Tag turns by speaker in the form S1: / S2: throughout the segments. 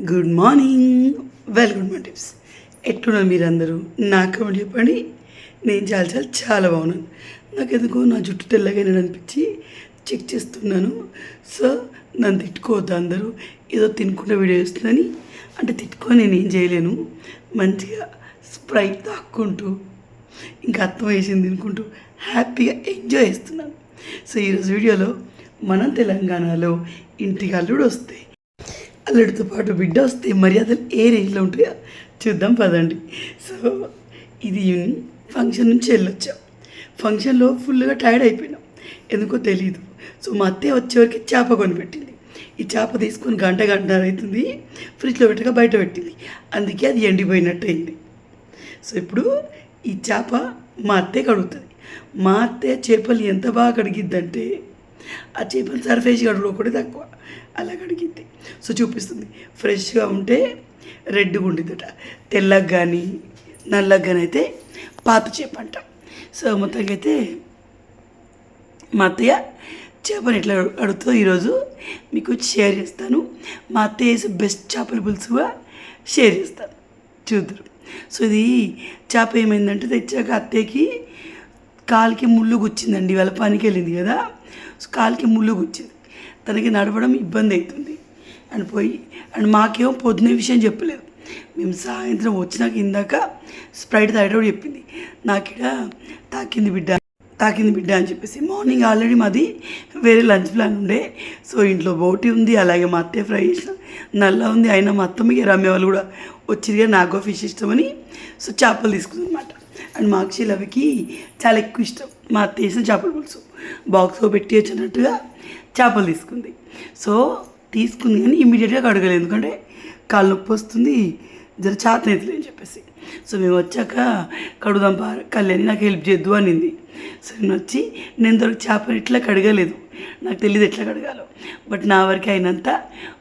S1: Good morning. Welcome my tips. ఎట్లున్నారు మీరందరూ? నా కమెంట్ చెప్పండి. నేను చాలా చాలా చాలా బాగున్నాను. నాకు ఎందుకో నా జుట్టు తెల్లగా నేను అనిపించి చెక్ చేస్తున్నాను. సో నన్ను తిట్టుకోవద్దు అందరూ, ఏదో తినుకుంటే వీడియో చేస్తుందని. అంటే తిట్టుకొని నేను ఏం చేయలేను, మంచిగా స్ప్రైట్ తాక్కుంటూ ఇంకా అర్థం వేసింది తినుకుంటూ హ్యాపీగా ఎంజాయ్ చేస్తున్నాను. సో ఈరోజు వీడియోలో మనం తెలంగాణలో ఇంటికి అల్లుడు వస్తే, అల్లుడితో పాటు బిడ్డ వస్తే మర్యాదలు ఏ రేంజ్లో ఉంటాయో చూద్దాం పదండి. సో ఇది ఈవినింగ్ ఫంక్షన్ నుంచి వెళ్ళొచ్చాం. ఫంక్షన్లో ఫుల్గా టైర్డ్ అయిపోయినాం, ఎందుకో తెలియదు. సో మా అత్తయ్య వచ్చేవరకు చేప కొనిపెట్టింది. ఈ చేప తీసుకొని గంట అవుతుంది, ఫ్రిడ్జ్లో పెట్టగా బయట పెట్టింది. అందుకే అది ఎండిపోయినట్టు అయింది. సో ఇప్పుడు ఈ చేప మా అత్తయ్య కడుగుతుంది. మా అత్తయ్య చేపలు ఎంత బాగా కడిగిద్దంటే ఆ చేపలు సర్ఫేస్ కడుగులో కూడా తక్కువ, అలా కడిగిద్ది. సో చూపిస్తుంది, ఫ్రెష్గా ఉంటే రెడ్గా ఉండిద్దట, తెల్లగా కానీ నల్లగా కానీ అయితే పాత చేప అంట. సో మొత్తంగా అయితే మా అత్తయ్య చేపను ఎట్లా అడుగుతుందో ఈరోజు మీకు షేర్ చేస్తాను. మా అత్తయ్య వేసే బెస్ట్ చేపల పులుసుగా షేర్ చేస్తాను, చూద్దరు. సో ఇది చేప ఏమైందంటే తెచ్చాక అత్తయ్యకి కాలికి ముళ్ళు గుచ్చిందండి. వాళ్ళ పనికి వెళ్ళింది కదా, సో కాలికి ముళ్ళు గుచ్చింది. తనకి నడవడం ఇబ్బంది అవుతుంది అండ్ మాకేమో పొద్దునే విషయం చెప్పలేదు. మేము సాయంత్రం వచ్చినాక ఇందాక స్ప్రైట్ తాగేటప్పుడు చెప్పింది, నాకు ఇక్కడ తాకింది బిడ్డ అని చెప్పేసి. మార్నింగ్ ఆల్రెడీ మాది వేరే లంచ్ ప్లాన్ ఉండే. సో ఇంట్లో బోటి ఉంది, అలాగే మా అత్తయ్య ఫ్రై చేసిన నల్ల ఉంది. అయినా మా అత్తమ్మకి రమ్య వాళ్ళు కూడా వచ్చిరిగా, నాకు ఫిష్ ఇష్టమని సో చేపలు తీసుకుంది అనమాట. అండ్ మా అక్షయలవికి చాలా ఎక్కువ ఇష్టం మా అత్త చేసిన చేపల పులుసు. బాక్స్లో పెట్టి వచ్చినట్టుగా చేపలు తీసుకుంది. సో తీసుకుంది కానీ ఇమ్మీడియట్గా కడగలేదు, ఎందుకంటే కాళ్ళు నొప్పి వస్తుంది, జర చేతనైతుంది అని చెప్పేసి. సో మేము వచ్చాక కడుగుదాం కళ్యాణి నాకు హెల్ప్ చేద్దు అనింది. సో నేను వచ్చి నేను దొరికి చేపలు ఇట్లా కడగలేదు, నాకు తెలియదు ఎట్లా కడగాలో. బట్ నా వరకు అయినంత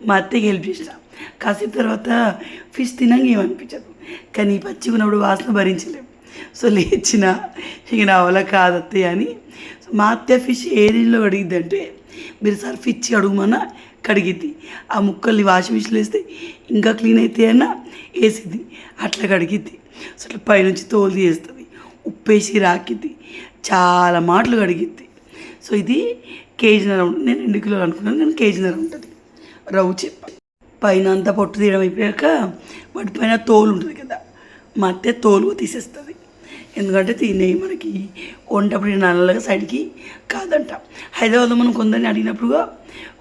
S1: మా అత్తయ్యకి హెల్ప్ చేసిన. కాసేపు తర్వాత ఫిష్ తినంగా ఏమనిపించదు, కానీ పచ్చిగా ఉన్నప్పుడు వాసన భరించలేము. సో లేచిన ఇక నా వల్ల కాదు అత్తయ్య అని. మా అత్తయ్య ఫిష్ ఏ రేంజ్లో కడిగిద్దంటే, మీరు సర్ఫ్ ఇచ్చి అడుగుమన్నా కడిగిద్ది. ఆ ముక్కల్ని వాషింగ్ మిషన్లో వేస్తే ఇంకా క్లీన్ అవుతాయన్నా వేసిద్ది, అట్లా కడిగిద్ది. సో అట్లా పైనుంచి తోలు తీస్తుంది, ఉప్పేసి రాకిద్ది, చాలా మాటలు కడిగిద్ది. సో ఇది కేజీన్నర ఉంటుంది. నేను 2 కిలోలు అనుకున్నాను, కానీ కేజీన్నర ఉంటుంది రవ్వు చెప్ప. పైన అంతా పొట్టు తీయడం అయిపోయాక వాటి పైన తోలు ఉంటుంది కదా, మా అత్తయ్య తోలు తీసేస్తుంది. ఎందుకంటే తినే మనకి వంటప్పుడు నల్లగా సైడ్కి కాదంట. హైదరాబాద్లో మనం కొందరిని అడిగినప్పుడుగా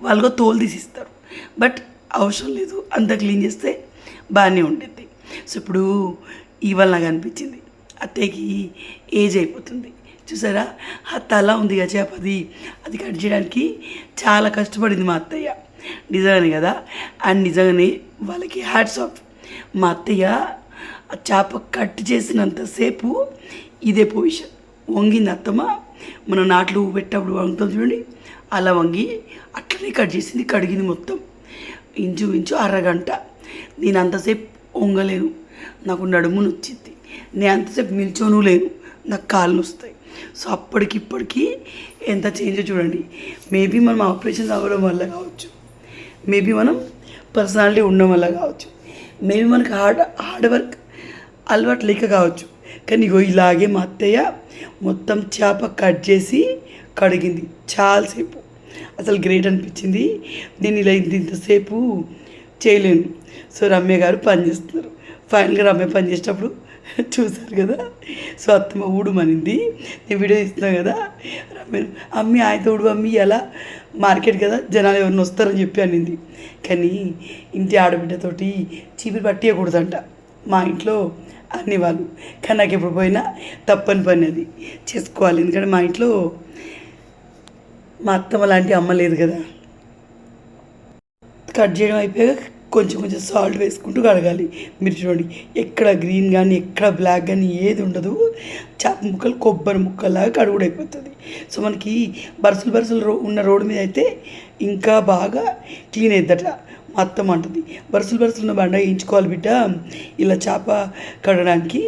S1: వాళ్ళకు తోలు తీసిస్తారు, బట్ అవసరం లేదు, అంత క్లీన్ చేస్తే బాగానే ఉండేది. సో ఇప్పుడు ఇవాళ నాకు అనిపించింది, అత్తయ్యకి ఏజ్ అయిపోతుంది చూసారా, ఆ తల ఉంది కదా చేపది, అది కట్ చేయడానికి చాలా కష్టపడింది మా అత్తయ్య. నిజంగానే కదా, అండ్ నిజంగానే వాళ్ళకి హ్యాట్స్ ఆఫ్. మా అత్తయ్య ఆ చేప కట్ చేసినంతసేపు ఇదే పొజిషన్, వంగింది అత్తమ్మ. మనం నాట్లు పెట్టేప్పుడు వంగుతాం చూడండి, అలా వంగి అట్లనే కట్ చేసింది, కడిగింది మొత్తం. ఇంచుమించు అరగంట. నేను అంతసేపు వంగలేను, నాకు నడుము నొచ్చింది. నేను అంతసేపు నిల్చోను లేను, నాకు కాళ్ళు వస్తాయి. సో అప్పటికిప్పటికీ ఎంత చేంజ్ చూడండి. మేబీ మనం ఆపరేషన్ అవ్వడం వల్ల కావచ్చు, మేబీ మనం పర్సనాలిటీ ఉండడం వల్ల కావచ్చు, మేబీ మనకు హార్డ్ వర్క్ అలవాటు లేక కావచ్చు. కానీ ఇగో ఇలాగే మా అత్తయ్య మొత్తం చేప కట్ చేసి కడిగింది చాలాసేపు. అసలు గ్రేట్ అనిపించింది. నేను ఇలా ఇంతసేపు చేయలేను. సో రమ్య గారు పనిచేస్తున్నారు. ఫైనల్గా రమ్య పని చేసేటప్పుడు చూశారు కదా. సో అత్తమ్మ ఊడుమనింది, నేను వీడియో ఇస్తున్నాను కదా. రమ్య అమ్మి ఆయనతో ఊడు అమ్మి ఎలా మార్కెట్ కదా, జనాలు ఎవరిని వస్తారని చెప్పి అనింది. కానీ ఇంటి ఆడబిడ్డతోటి చీపిరి పట్టియకూడదంట మా ఇంట్లో అన్ని వాళ్ళు. కానీ నాకు ఎప్పుడు పోయినా తప్పని పని అది చేసుకోవాలి, ఎందుకంటే మా ఇంట్లో మా అత్తమ్మ లాంటి అమ్మ లేదు కదా. కట్ చేయడం అయిపోయాక కొంచెం సాల్ట్ వేసుకుంటూ కడగాలి. మీరు చూడండి, ఎక్కడ గ్రీన్ కానీ ఎక్కడ బ్లాక్ కానీ ఏది ఉండదు. చేప ముక్కలు కొబ్బరి ముక్కలాగా కడుగుడు అయిపోతుంది. సో మనకి బరుసలు ఉన్న రోడ్డు మీద అయితే ఇంకా బాగా క్లీన్ అవుద్దట. మా అత్తమ్మ అంటుంది, బరుసలు ఉన్న బండ వేయించుకోవాలి బిడ్డ, ఇలా చేప కడడానికి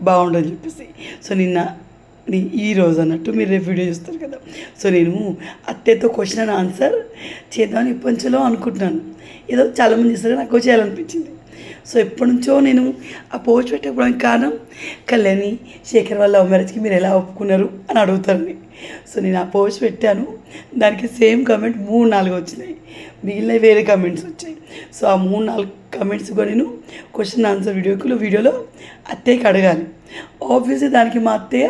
S1: బాగుండదని చెప్పేసి. సో ఈ రోజు అన్నట్టు మీరు రేపు వీడియో చూస్తారు కదా. సో నేను అత్తయ్యతో క్వశ్చన్ అండ్ ఆన్సర్ చేద్దామని ఎప్పటి నుంచో అనుకుంటున్నాను. ఏదో చాలామంది చేస్తారు, నాకు చేయాలనిపించింది. సో ఎప్పటి నుంచో నేను ఆ పోస్ట్ పెట్టకపోవడానికి కారణం కళ్యాణి శేఖర్ వాళ్ళ లవ్ మ్యారేజ్కి మీరు ఎలా ఒప్పుకున్నారు అని అడుగుతారని. సో నేను ఆ పోస్ట్ పెట్టాను, దానికి సేమ్ కామెంట్ 3-4 వచ్చినాయి, మిగిలిన వేరే కామెంట్స్ వచ్చాయి. సో ఆ 3-4 కామెంట్స్ కూడా నేను క్వశ్చన్ ఆన్సర్ వీడియోలో అత్తయ్యకి అడగాలి. ఆబ్వియస్లీ దానికి మా అత్తయ్య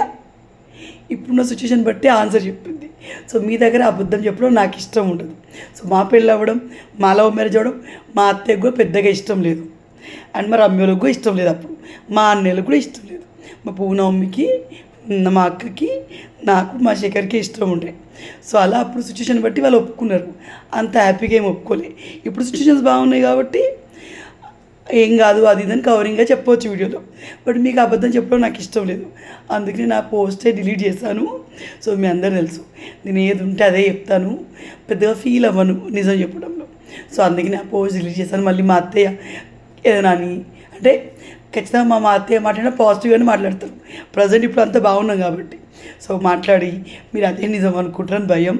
S1: ఇప్పుడున్న సిచ్యువేషన్ బట్టి ఆన్సర్ చెప్పింది. సో మీ దగ్గర అబద్ధం చెప్పడం నాకు ఇష్టం ఉండదు. సో మా పెళ్ళి అవ్వడం, మా లవ్ మ్యారేజ్ అవ్వడం మా అత్తయ్యకు కూడా పెద్దగా ఇష్టం లేదు, అండ్ మా రమ్యలకు కూడా ఇష్టం లేదు. అప్పుడు మా అన్నయ్యలకు కూడా ఇష్టం లేదు. మా పూనమ్మకి, మా అక్కకి, నాకు, మా శేఖర్కి ఇష్టం ఉండే. సో అలా అప్పుడు సిచ్యువేషన్ బట్టి వాళ్ళు ఒప్పుకున్నారు. అంత హ్యాపీగా ఏం ఒప్పుకోలే. ఇప్పుడు సిచ్యువేషన్స్ బాగున్నాయి కాబట్టి ఏం కాదు అది ఇదని కవరింగ్గా చెప్పవచ్చు వీడియోలో. బట్ మీకు అబద్ధం చెప్పడం నాకు ఇష్టం లేదు, అందుకని నా పోస్టే డిలీట్ చేశాను. సో మీ అందరూ తెలుసు నేను ఏది ఉంటే అదే చెప్తాను, పెద్దగా ఫీల్ అవ్వను నిజం చెప్పడంలో. సో అందుకని ఆ పోస్ట్ డిలీట్ చేశాను. మళ్ళీ మా అత్తయ్య ఏదైనా అని అంటే ఖచ్చితంగా మా అత్తయ్య మాట్లాడినా పాజిటివ్గానే మాట్లాడతారు. ప్రజెంట్ ఇప్పుడు అంతా బాగున్నాం కాబట్టి. సో మాట్లాడి మీరు అదే నిజం అనుకుంటారని భయం.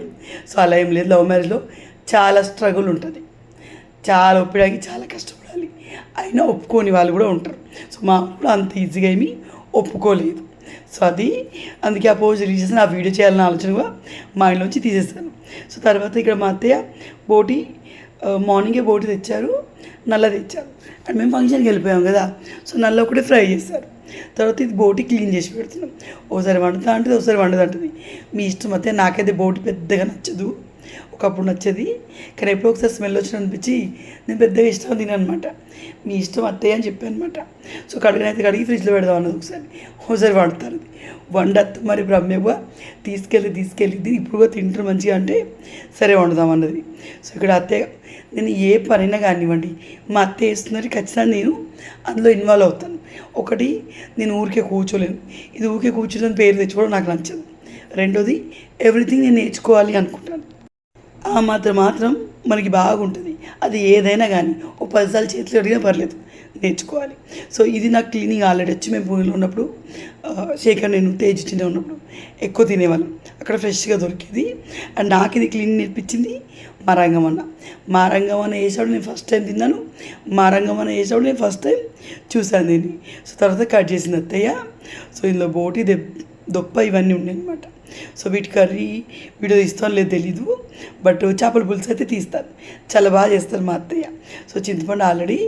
S1: సో అలా ఏం లేదు. లవ్ మ్యారేజ్లో చాలా స్ట్రగుల్ ఉంటుంది, చాలా ఒప్పడానికి చాలా కష్టపడాలి, అయినా ఒప్పుకోని వాళ్ళు కూడా ఉంటారు. సో మా కూడా అంత ఈజీగా ఏమీ ఒప్పుకోలేదు. సో అది అందుకే ఆ పోస్ట్ రిలీజ్ చేసి ఆ వీడియో చేయాలని ఆలోచనగా మా ఇంట్లోంచి తీసేస్తాను. సో తర్వాత ఇక్కడ మా అత్తయ్య బోటి మార్నింగే బోటి తెచ్చారు, నల్ల తెచ్చారు. అండ్ మేము ఫంక్షన్కి వెళ్ళిపోయాం కదా, సో నల్ల ఒకటి ఫ్రై చేశారు. తర్వాత ఇది బోటి క్లీన్ చేసి పెడుతున్నాం. ఒకసారి వండుతా అంటే ఒకసారి వండదు అంటుంది. మీ ఇష్టం అయితే. నాకైతే బోటి పెద్దగా నచ్చదు, ఒకప్పుడు నచ్చేది, కానీ ఎప్పుడో ఒకసారి స్మెల్ వచ్చిన అనిపించి నేను పెద్దగా ఇష్టం తిననమాట. మీ ఇష్టం అత్తయ్య అని చెప్పాను అనమాట. సో కడిగి ఫ్రిడ్జ్లో పెడదాం అన్నది. ఒకసారి వండుతారు. అది వండత్త మరి బ్రహ్మగా తీసుకెళ్ళి ఇప్పుడు తింటారు మంచిగా అంటే సరే వండుదాం అన్నది. సో ఇక్కడ అత్తయ్య నేను ఏ పనైనా కానివ్వండి మా అత్తయ్య వేస్తున్నది ఖచ్చితంగా నేను అందులో ఇన్వాల్వ్ అవుతాను. ఒకటి నేను ఊరికే కూర్చోలేను, ఇది ఊరికే కూర్చోలేని పేరు తెచ్చుకోవడం నాకు నచ్చదు. రెండోది ఎవ్రీథింగ్ నేను నేర్చుకోవాలి అనుకుంటాను. ఆ మాత్రం మనకి బాగుంటుంది. అది ఏదైనా కానీ ఓ 10 సార్లు చేతులు అడిగినా పర్లేదు, నేర్చుకోవాలి. సో ఇది నాకు క్లీనింగ్ ఆల్రెడీ వచ్చి మేము పూణేలో ఉన్నప్పుడు శేఖర్ నేను తేజ్ చిన్న ఉన్నప్పుడు ఎక్కువ తినేవాళ్ళం, అక్కడ ఫ్రెష్గా దొరికేది. అండ్ నాకు ఇది క్లీనింగ్ నేర్పించింది మా రంగమన్న వేసాడు. నేను ఫస్ట్ టైం తిన్నాను. మా రంగమన్న వేసాడు, నేను ఫస్ట్ టైం చూశాను దీన్ని. సో తర్వాత కట్ చేసింది అత్తయ్య. సో ఇందులో బోటి దొప్ప ఇవన్నీ ఉన్నాయి అన్నమాట. సో వీటి కర్రీ వీడియో తీస్తాను లేదు తెలీదు, బట్ చేపల పులుసు అయితే తీస్తాను. చాలా బాగా చేస్తారు మా అత్తయ్య. సో చింతపండు ఆల్రెడీ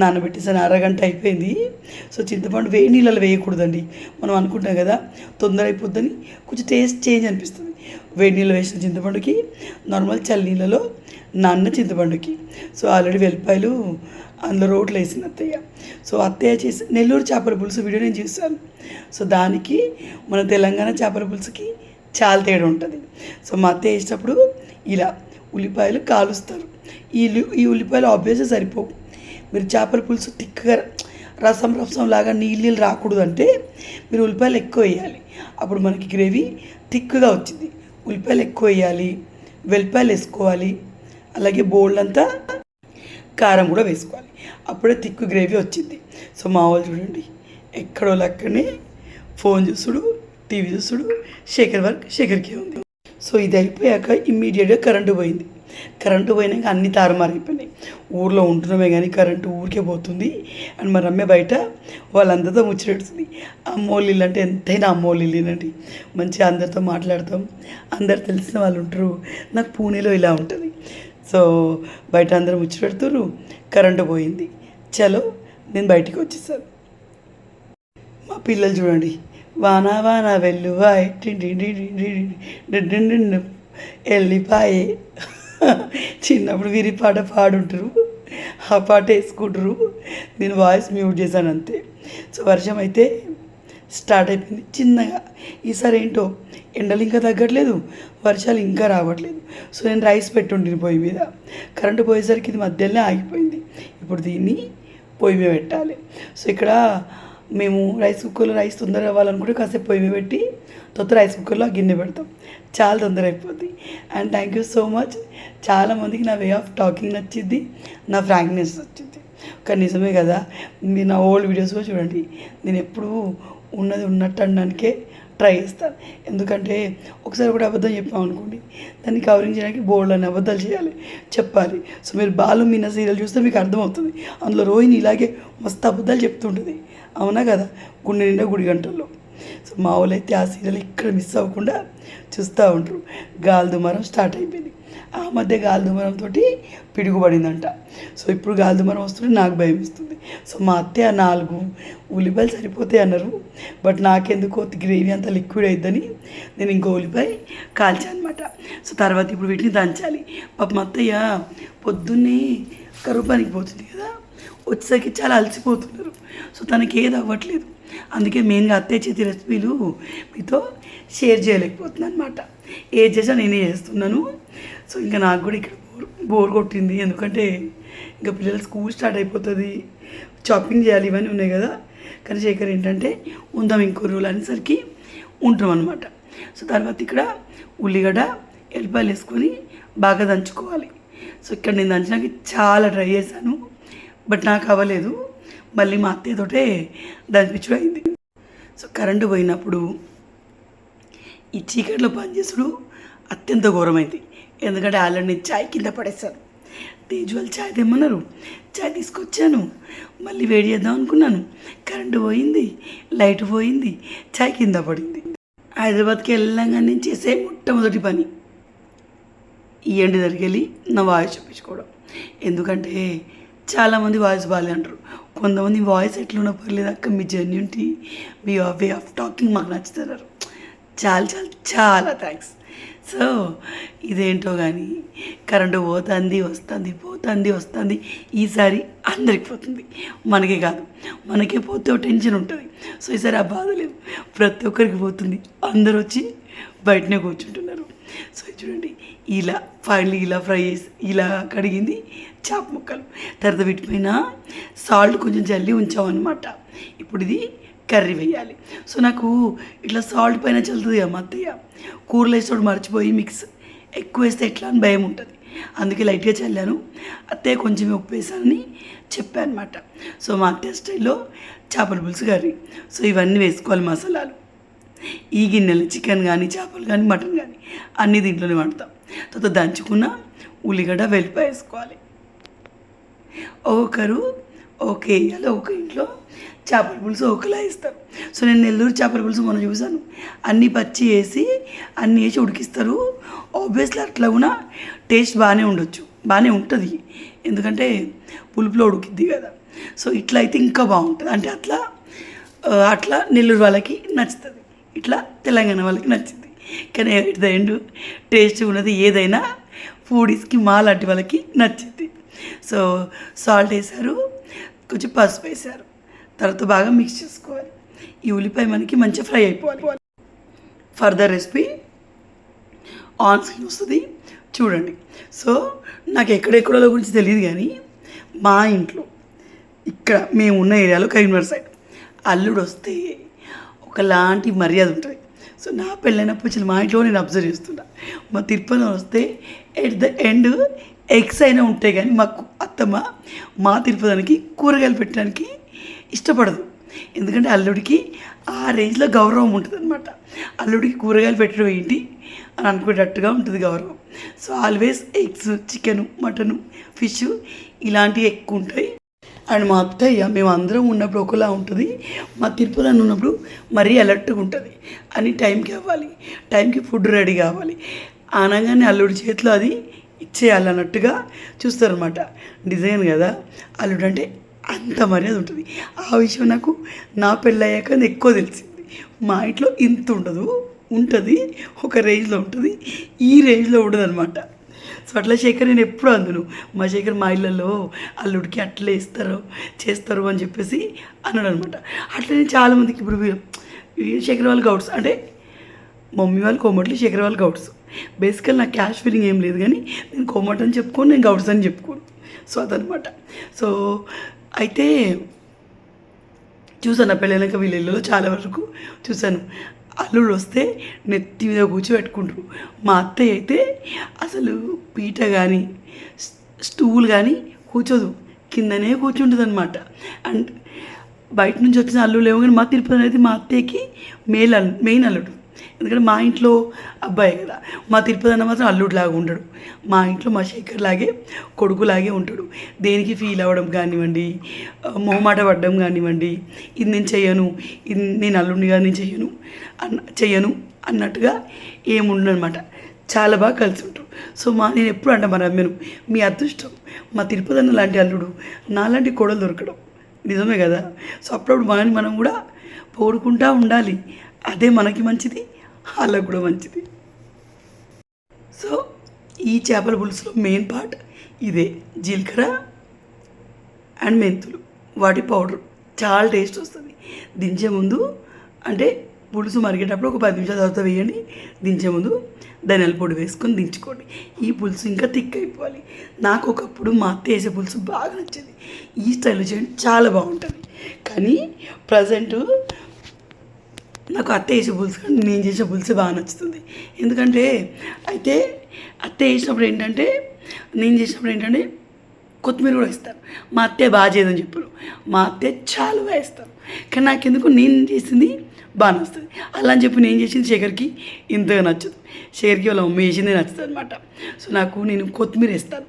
S1: నానబెట్టేసాను, అరగంట అయిపోయింది. సో చింతపండు వేడి నీళ్ళలో వేయకూడదండి. మనం అనుకుంటాం కదా తొందర అయిపోద్దని, కొంచెం టేస్ట్ చేంజ్ అనిపిస్తుంది వేడి నీళ్ళు వేసిన చింతపండుకి, నార్మల్ చల్ల నీళ్ళలో నాన్న చింతపండుకి. సో ఆల్రెడీ వెల్లిపాయలు అందులో రోట్లు వేసింది అత్తయ్య. సో అత్తయ్య చేసి నెల్లూరు చేపల పులుసు వీడియో నేను చూశాను. సో దానికి మన తెలంగాణ చేపల పులుసుకి చాలా తేడా ఉంటుంది. సో మా అత్తయ్య వేసేటప్పుడు ఇలా ఉల్లిపాయలు కాలుస్తారు. ఈ ఉల్లిపాయలు ఆబ్వియస్గా సరిపోవు. మీరు చేపల పులుసు తిక్కగా రసం లాగా నీళ్ళు రాకూడదు అంటే మీరు ఉల్లిపాయలు ఎక్కువ వేయాలి, అప్పుడు మనకి గ్రేవీ తిక్కుగా వచ్చింది. ఉల్లిపాయలు ఎక్కువ వేయాలి, వెల్లిపాయలు వేసుకోవాలి, అలాగే బోల్డ్ అంతా కారం కూడా వేసుకోవాలి, అప్పుడే తిక్కు గ్రేవీ వచ్చింది. సో మా వాళ్ళు చూడండి ఎక్కడో లక్కనే ఫోన్ చూసుడు, టీవీ చూసుడు, శేఖర్కే ఉంది. సో ఇది అయిపోయాక ఇమ్మీడియట్గా కరెంటు పోయినాక అన్ని తారుమారైపోయినాయి. ఊర్లో ఉంటున్నామే కానీ కరెంటు ఊరికే పోతుంది. అండ్ మా రమ్య బయట వాళ్ళందరితో ముచ్చటెడుతుంది. అమ్మోళ్ళు ఇల్లు అంటే ఎంతైనా అమ్మోళ్ళు ఇల్లేనండి, మంచిగా అందరితో మాట్లాడతాం, అందరు తెలిసిన వాళ్ళు ఉంటారు. నాకు పూణేలో ఇలా ఉంటుంది. సో బయట అందరూ ముచ్చటెడుతున్నారు, కరెంటు పోయింది. చలో నేను బయటికి వచ్చేసాను. మా పిల్లలు చూడండి, వాన వెల్లువాయ్ వెళ్ళిపాయే. చిన్నప్పుడు వీరి పాట పాడుంటారు, ఆ పాట వేసుకుంటారు. నేను వాయిస్ మ్యూట్ చేశాను అంతే. సో వర్షం అయితే స్టార్ట్ అయిపోయింది చిన్నగా. ఈసారి ఏంటో ఎండలు ఇంకా తగ్గట్లేదు, వర్షాలు ఇంకా రావట్లేదు. సో నేను రైస్ పెట్టుండిన పొయ్యి మీద, కరెంటు పోయేసరికి ఇది మధ్యలోనే ఆగిపోయింది. ఇప్పుడు దీన్ని పొయ్యి మీద పెట్టాలి. సో ఇక్కడ మేము రైస్ కుక్కర్లో రైస్ తొందర అవ్వాలనుకుంటే కాసేపు పొయ్యి మీద పెట్టి రైస్ కుక్కర్లో గిన్నె పెడతాం, చాలా తొందర అయిపోద్ది. And thank you so much. చాలామందికి నా వే ఆఫ్ టాకింగ్ నచ్చింది, నా ఫ్రాంక్నెస్ నచ్చింది. కానీ నిజమే కదా, మీరు నా ఓల్డ్ వీడియోస్ కూడా చూడండి, నేను ఎప్పుడూ ఉన్నది ఉన్నట్టు అనడానికే ట్రై చేస్తాను. ఎందుకంటే ఒకసారి కూడా అబద్ధం చెప్పాం అనుకోండి, దాన్ని కవరింగ్ చేయడానికి బోల్డ్ అని అబద్ధాలు చేయాలి, చెప్పాలి. సో మీరు బాలు మీనా సీరియల్ చూస్తే మీకు అర్థమవుతుంది. అందులో రోహిణి ఇలాగే మస్తు అబద్ధాలు చెప్తుంటుంది, అవునా కదా, గుండె నిండా గుడి గంటల్లో. సో మా వాళ్ళు అయితే ఆ సీరియల్ ఇక్కడ మిస్ అవ్వకుండా చూస్తూ ఉంటారు. గాలి దుమారం స్టార్ట్ అయిపోయింది. ఆ మధ్య గాలి దుమారంతో పిడుగుపడిందంట. సో ఇప్పుడు గాలి దుమారం వస్తుంటే నాకు భయం ఇస్తుంది. సో మా అత్తయ్య 4 ఉల్లిపాయలు సరిపోతాయి అన్నారు. బట్ నాకెందుకో గ్రేవీ అంతా లిక్విడ్ అయిద్దని నేను ఇంకో ఉల్లిపాయ కాల్చాను అనమాట. సో తర్వాత ఇప్పుడు వీటిని దంచాలి. పాప మా అత్తయ్య పొద్దున్నే కరువు పనికి పోతుంది కదా, వచ్చేసరికి చాలా అలసిపోతున్నారు. సో తనకి ఏది అవ్వట్లేదు. అందుకే మెయిన్గా అత్తయ్య చేతి రెసిపీలు మీతో షేర్ చేయలేకపోతున్నాను అనమాట. ఏది చేసా నేనే చేస్తున్నాను. సో ఇంకా నాకు కూడా ఇక్కడ బోర్ కొట్టింది. ఎందుకంటే ఇంకా పిల్లలు స్కూల్ స్టార్ట్ అయిపోతుంది, షాపింగ్ చేయాలి, ఇవన్నీ ఉన్నాయి కదా. కానీ శేఖర్ ఏంటంటే ఉందాం ఇంకో రోజులు అనేసరికి ఉంటాం అనమాట. సో తర్వాత ఇక్కడ ఉల్లిగడ్డ ఎల్లిపాయలు వేసుకొని బాగా దంచుకోవాలి. సో ఇక్కడ నేను దంచడానికి చాలా ట్రై చేశాను, బట్ నాకు అవ్వలేదు. మళ్ళీ మా అత్తయ్యతోటే దంపించడం అయింది. సో కరెంటు పోయినప్పుడు ఈ చీకట్లో పనిచేసుడు అత్యంత ఘోరమైంది. ఎందుకంటే ఆల్రెడీ నేను ఛాయ్ కింద పడేస్తాను. తేజు వాళ్ళు ఛాయ్ తెమ్మన్నారు, ఛాయ్ తీసుకొచ్చాను, మళ్ళీ వేడి చేద్దాం అనుకున్నాను, కరెంటు పోయింది, లైట్ పోయింది, ఛాయ్ కింద పడింది. హైదరాబాద్కి వెళ్ళంగా నేను చేసే మొట్టమొదటి పని ఈ ఎండి దగ్గరికి వెళ్ళి నా వాయిస్ చూపించుకోవడం. ఎందుకంటే చాలామంది వాయిస్ బాగాలే అంటారు, కొంతమంది వాయిస్ ఎట్లున్నా పర్లేదు అక్క, మీ జెన్యూనిటీ, మీ వే ఆఫ్ టాకింగ్ మాకు నచ్చుతున్నారు. చాలా చాలా చాలా థ్యాంక్స్. సో ఇదేంటో కానీ కరెంటు పోతుంది వస్తుంది, పోతుంది వస్తుంది. ఈసారి అందరికి పోతుంది, మనకే కాదు. మనకే పోతే టెన్షన్ ఉంటుంది. సో ఈసారి ఆ బాధ లేదు, ప్రతి ఒక్కరికి పోతుంది. అందరూ వచ్చి బయటనే కూర్చుంటున్నారు. సో చూడండి, ఇలా ఫైనల్లీ ఇలా ఫ్రై చేసి ఇలా కడిగింది చేప ముక్కలు. తర్వాత వీటిపైన సాల్ట్ కొంచెం జల్లి ఉంచామన్నమాట. ఇప్పుడు ఇది కర్రీ వేయాలి. సో నాకు ఇట్లా సాల్ట్ పైన చల్లుతుంది కదా మా అత్తయ్య, కూరలు వేసేటప్పుడు మర్చిపోయి మిక్స్ ఎక్కువ వేస్తే ఎట్లా అని భయం ఉంటుంది. అందుకే లైట్గా చల్లాను. అత్తయ్య కొంచెం ఉప్పు వేసానని చెప్పాను అనమాట. సో మా అత్తయ్య స్టైల్లో చేపల పులుసు కర్రీ. సో ఇవన్నీ వేసుకోవాలి మసాలాలు. ఈ గిన్నెలు చికెన్ కానీ చేపలు కానీ మటన్ కానీ అన్నీ దీంట్లోనే వండుతాం. తర్వాత దంచుకున్న ఉల్లిగడ్డ వెల్లిపాయ వేసుకోవాలి. ఒక్కొక్కరు ఓకే వేయాలి. ఒక ఇంట్లో చేపల పులుసు ఒకలా ఇస్తారు. సో నేను నెల్లూరు చేపల పులుసు మొన్న చూసాను, అన్నీ పచ్చి వేసి అన్నీ వేసి ఉడికిస్తారు. ఆబ్వియస్లీ అట్లా కూడా టేస్ట్ బాగానే ఉండొచ్చు, బాగానే ఉంటుంది, ఎందుకంటే పులుపులో ఉడికిద్ది కదా. సో ఇట్లా అయితే ఇంకా బాగుంటుంది. అంటే అట్లా అట్లా నెల్లూరు వాళ్ళకి నచ్చుతుంది, ఇట్లా తెలంగాణ వాళ్ళకి నచ్చింది. కానీ ఎట్ ద ఎండ్ టేస్ట్ ఉన్నది ఏదైనా ఫుడీస్కి మా లాంటి వాళ్ళకి నచ్చింది. సో సాల్ట్ వేసారు, కొంచెం పసుపు వేసారు, తర్వాత బాగా మిక్స్ చేసుకోవాలి. ఈ ఉల్లిపాయ మనకి మంచిగా ఫ్రై అయిపోవాలి. ఫర్దర్ రెసిపీ ఆన్ స్క్రీన్ వస్తుంది చూడండి. సో నాకు ఎక్కడెక్కడో గురించి తెలియదు, కానీ మా ఇంట్లో ఇక్కడ మేము ఉన్న ఏరియాలో కరీంనగర్ సైడ్ అల్లుడు వస్తే ఒకలాంటి మర్యాద ఉంటుంది. సో నా పెళ్ళైనప్పుడు మా ఇంట్లో నేను అబ్జర్వ్ చేస్తున్నా. మా తిరుపతి వస్తే ఎట్ ద ఎండ్ ఎగ్స్ అయినా ఉంటాయి, కానీ మాకు అత్తమ్మ మా తిరుపతికి కూరగాయలు పెట్టడానికి ఇష్టపడదు. ఎందుకంటే అల్లుడికి ఆ రేంజ్లో గౌరవం ఉంటుంది అనమాట. అల్లుడికి కూరగాయలు పెట్టడం ఏంటి అని అనుకునేటట్టుగా ఉంటుంది గౌరవం. So always eggs, chicken, mutton, fish ఇలాంటివి ఎక్కువ ఉంటాయి. అండ్ మా అత్తయ్య మేము అందరం ఉన్నప్పుడు ఒకలా ఉంటుంది, మా తిరుపతి ఉన్నప్పుడు మరీ అలర్ట్గా ఉంటుంది. అని టైంకి అవ్వాలి, టైంకి ఫుడ్ రెడీ కావాలి, అనగానే అల్లుడి చేతిలో అది ఇచ్చేయాలన్నట్టుగా చూస్తారనమాట. డిజైన్ కదా అల్లుడు అంటే అంత మర్యాద ఉంటుంది. ఆ విషయం నాకు నా పెళ్ళయ్యాక ఎక్కువ తెలిసింది. మా ఇంట్లో ఇంత ఉండదు, ఉంటుంది ఒక రేంజ్లో ఉంటుంది, ఈ రేంజ్లో ఉండదు అనమాట. సో అట్లా శేఖర్ నేను ఎప్పుడు అందును మా శేఖర్ మా ఇళ్ళల్లో అల్లుడికి అట్లే ఇస్తారు చేస్తారు అని చెప్పేసి అన్నాడు అనమాట. అట్లనే చాలామందికి ఇప్పుడు శేఖర్ వాళ్ళు గౌడ్స్, అంటే మమ్మీ వాళ్ళు కోమట్లు, శేఖర్ వాళ్ళు గౌడ్స్. బేసికల్ నాకు క్యాష్ ఫీలింగ్ ఏం లేదు, కానీ నేను కోమట్ అని చెప్పుకోను, నేను గౌడ్స్ అని చెప్పుకోను. సో అదనమాట. సో అయితే చూసాను నా పెళ్ళైనాక వీళ్ళ ఇళ్ళలో చాలా వరకు చూశాను, అల్లుళ్ళు వస్తే నెత్తి మీద కూర్చోబెట్టుకుంటారు. మా అత్తయ్య అయితే అసలు పీట కానీ స్టూల్ కానీ కూర్చోదు, కిందనే కూర్చుంటుంది అనమాట. అండ్ బయట నుంచి వచ్చిన అల్లుడు ఏమో కానీ మా తిరుపతి అనేది మా అత్తయ్యకి మెయిన్ అల్లుడు. ఎందుకంటే మా ఇంట్లో అబ్బాయి కదా, మా తిరుపతి అన్న మాత్రం అల్లుడిలాగా ఉండడు. మా ఇంట్లో మా శేఖర్ లాగే కొడుకులాగే ఉంటాడు. దేనికి ఫీల్ అవ్వడం కానివ్వండి, మొహమాట పడడం కానివ్వండి, ఇది నేను చెయ్యను, ఇది నేను అల్లుడిగా నేను చెయ్యను అన్నట్టుగా ఏముండనమాట. చాలా బాగా కలిసి ఉంటారు. సో నేను ఎప్పుడు అంట మన అమ్మను, మీ అదృష్టం మా తిరుపతి అన్న లాంటి అల్లుడు నాలాంటి కోడలు దొరకడం నిజమే కదా. సో అప్పుడప్పుడు మనం కూడా పోడుకుంటూ ఉండాలి. అదే మనకి మంచిది, వాళ్ళకు కూడా మంచిది. సో ఈ చేపల పులుసులో మెయిన్ పార్ట్ ఇదే, జీలకర్ర అండ్ మెంతులు, వాటి పౌడర్ చాలా టేస్ట్ వస్తుంది. దించే ముందు అంటే పులుసు మరిగేటప్పుడు ఒక 10 నిమిషాల తర్వాత వేయండి. దించే ముందు ధనియాల పొడి వేసుకొని దించుకోండి. ఈ పులుసు ఇంకా థిక్ అయిపోవాలి. నాకు ఒకప్పుడు మా అత్త వేసే పులుసు బాగా నచ్చేది. ఈ స్టైల్లో చేయండి, చాలా బాగుంటుంది. కానీ ప్రజెంట్ నాకు అత్త వేసే పులుసు కానీ నేను చేసే పులుసు బాగా నచ్చుతుంది. ఎందుకంటే అయితే అత్త వేసినప్పుడు ఏంటంటే, నేను చేసినప్పుడు ఏంటంటే కొత్తిమీర కూడా వేస్తాను. మా అత్తే బాగా చేయదని చెప్పారు, మా అత్తే చాలా బాగా వేస్తారు. కానీ నాకెందుకు నేను చేసింది బాగా వస్తుంది. అలా అని చెప్పి నేను చేసింది శేఖర్కి ఇంతగా నచ్చదు. శేఖర్కి వాళ్ళ మమ్మీ చేసింది నచ్చుతుంది అనమాట. సో నేను కొత్తిమీర వేస్తాను,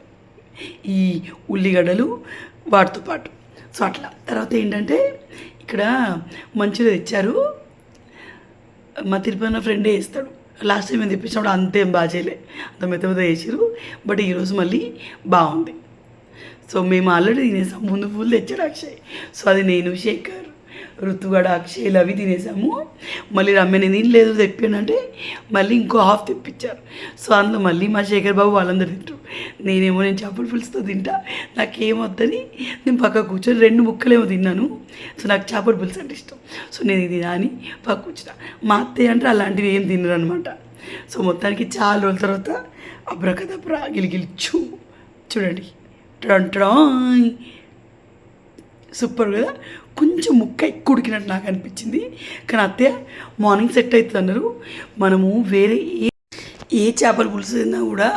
S1: ఈ ఉల్లిగడ్డలు వాటితో పాటు. సో అట్లా తర్వాత ఏంటంటే ఇక్కడ మంచిగా తెచ్చారు, మా తిరుపతి ఫ్రెండే వేస్తాడు. లాస్ట్ టైం నేను తెప్పించినప్పుడు అంతేం బాగా చేయలే, అంత మెత్త వేసారు. బట్ ఈరోజు మళ్ళీ బాగుంది. సో మేము ఆల్రెడీ తినేసాం. ముందు ఫుల్ తెచ్చాడు అక్షయ్. సో అది నేను, శేఖర్, ఋతుగడ, అక్షయ్లు అవి తినేసాము. మళ్ళీ రమ్య నేను తినలేదు తెప్పానంటే మళ్ళీ ఇంకో హాఫ్ తెప్పించారు. సో అందులో మళ్ళీ మా శేఖర్ బాబు వాళ్ళందరూ తింటారు. నేను చేపల పులుసుతో తింటా, నాకేమొద్దని నేను పక్క కూర్చొని 2 ముక్కలేమో తిన్నాను. సో నాకు చేపల పులుసు అంటే ఇష్టం. సో నేను ఇది అని పక్క కూర్చున్నా. మా అత్తయ్య అంటే అలాంటివి ఏం తినరు అనమాట. సో మొత్తానికి చాలా రోజుల తర్వాత అబ్రకదబ్రా గిలిగిలిచ్చు చూడండి, టంటాయ్ సూపర్ కదా. కొంచెం ముక్క ఎక్కువ ఉడికినట్టు నాకు అనిపించింది. కానీ అత్తయ్య మార్నింగ్ సెట్ అవుతుంది అన్నారు. మనము వేరే ఏ చేపల పులుసు తిన్నా కూడా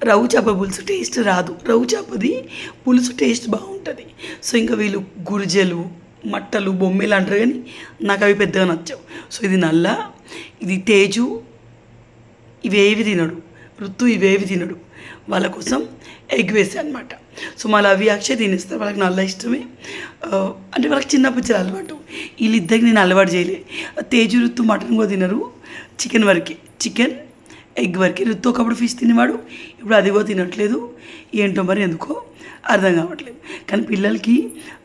S1: రవ్వు చేపల పులుసు టేస్ట్ రాదు. రవ్వు చేపది పులుసు టేస్ట్ బాగుంటుంది. సో ఇంకా వీళ్ళు గురిజలు, మట్టలు, బొమ్మలు అంటారు కానీ నాకు అవి పెద్దగా నచ్చవు. సో ఇది నల్ల, ఇది తేజు, ఇవేవి తినడు. ఋతు ఇవేవి తినడు. వాళ్ళ కోసం ఎగ్ వేసాను అనమాట. సో మళ్ళీ అవి అక్షయ్ తినేస్తారు, వాళ్ళకి నల్ల ఇష్టమే. అంటే వాళ్ళకి చిన్నప్పుడు చాలా అలవాటు. వీళ్ళిద్దరికి నేను అలవాటు చేయలే. తేజు, ఋతు మటన్ కూడా తినరు, చికెన్ వరకే, చికెన్ ఎగ్ వరకే. ఋతు ఒకప్పుడు ఫిష్ తినేవాడు, ఇప్పుడు అది కూడా తినట్లేదు. ఏంటో మరి ఎందుకో అర్థం కావట్లేదు. కానీ పిల్లలకి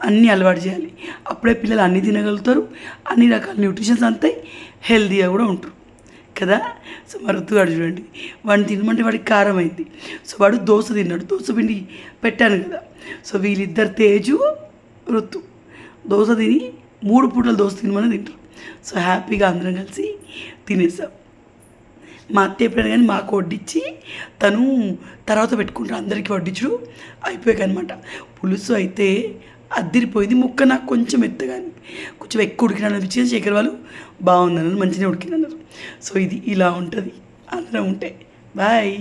S1: అన్నీ అలవాటు చేయాలి. అప్పుడే పిల్లలు అన్నీ తినగలుగుతారు, అన్ని రకాల న్యూట్రిషన్స్ అంతాయి, హెల్తీగా కూడా ఉంటారు కదా. సో మరి ఋతుగాడు చూడండి, వాడిని తినమంటే వాడికి కారం అయింది. సో వాడు దోశ తిన్నాడు, దోశ పిండి పెట్టాను కదా. సో వీళ్ళిద్దరు తేజు, ఋతు దోశ తిని 3 పూటలు దోశ తినమని తింటారు. సో హ్యాపీగా అందరం కలిసి తినేసాం. మా అత్త ఎప్పుడైనా కానీ మాకు వడ్డించి తను తర్వాత పెట్టుకుంటారు, అందరికీ వడ్డించడు అయిపోయాక అనమాట. పులుసు అయితే అద్దిరిపోయింది. ముక్క నాకు కొంచెం మెత్తగా కొంచెం ఎక్కువ ఉడికిన అనిపించింది. శేఖర్ వాళ్ళు బాగుందన్నారు, మంచిగా ఉడికినన్నారు. సో ఇది ఇలా ఉంటుంది అందరం ఉంటే. బాయ్.